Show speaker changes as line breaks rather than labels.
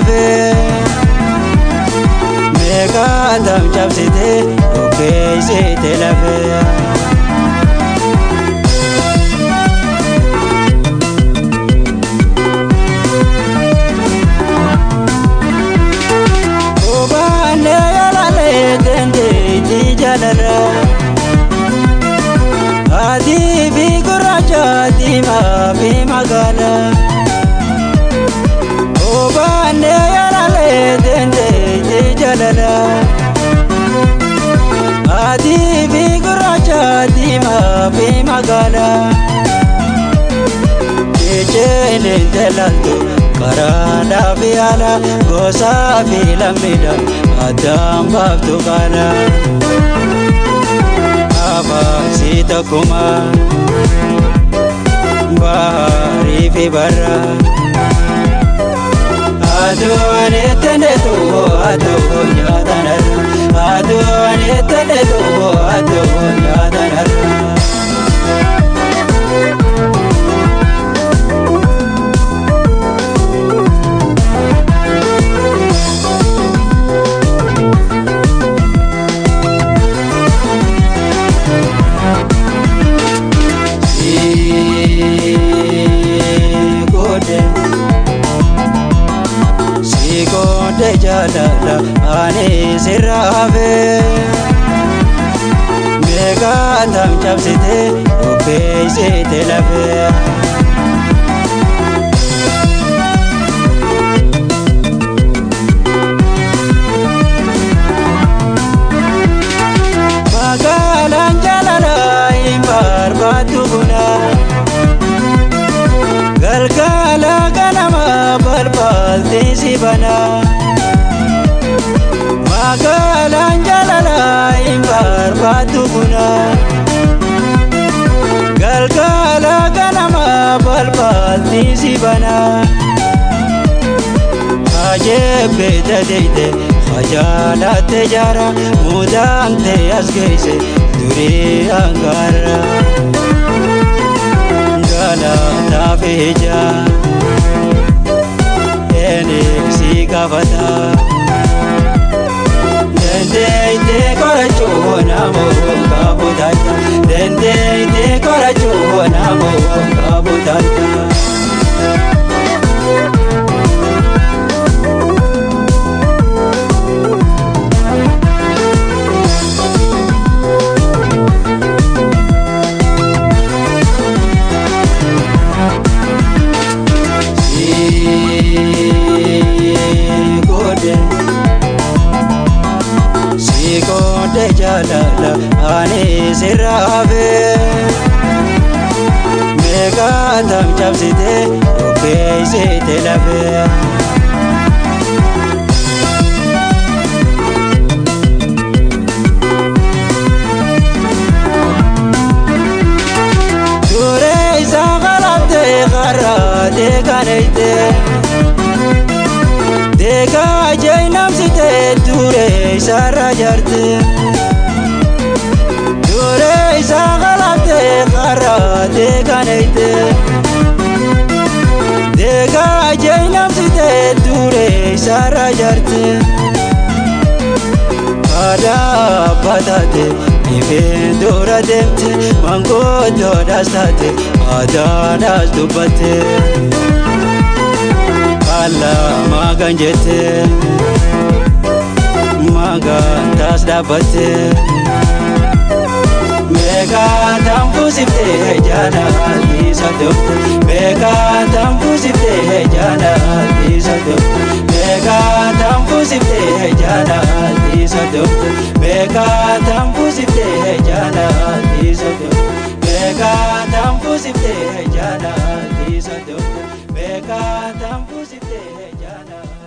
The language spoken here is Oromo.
hafe meeqaatam cabsite bukeessite lafe. Adi fi gurraacha diimaa fi magaala obaanne yaalaalee dandeetti jaalala. Adi fi gurraacha diimaa fi magaala ijeen teelantu karaa dhaabi yaala gosaa fi lammiidhaan addaan baaftu kaala. Sita kuma bahari fi barra aduun ittenetu aduun nyaatanarra aduun ittenetu aduun nyaatanarra. Jaalala ani sirraafe meeqaatam cabsite bukeessite lafe. Magaalaan jaalala hin barbaaddu buna galgala ganama balbalti si bana. Magaalaan jaalala hin barbaaddu buna galgala ganama balbalti si bana. Ajeebbe tateeyte hajaalatte jaara mudaamte as geesse durii hangaara. Galataaf ija eeneeksi qabata. Dandeeyte qorachuu namoo kabutaata dandeeyte qorachuu namoo kabutaata. Jaalala ani sirraafe meeqaatam cabsite bukeessite lafe. Duree isaa qalabde qarraa deekaneyte deekaa jeenamsite duree isaarra jarte. Duree isaa qalabde qarraa deekaneyte deekaa jeenamsite duree isaarra jarte. Aadaa bataate ifeen dura deemte manguddoodhaas taate aadaadhaas dubbatte. Allah magan jette magan taas dhaabbatte meeqaatam fuusifte jaalatti soddomte meeqaatam fuusifte jaalatti soddomte meeqaatam fuusifte jaalatti soddomte meeqaatam fuusifte jaalatti soddomte meeqaatam fuusifte jaalatti soddomte meeqaatam fuusifte jaalatti.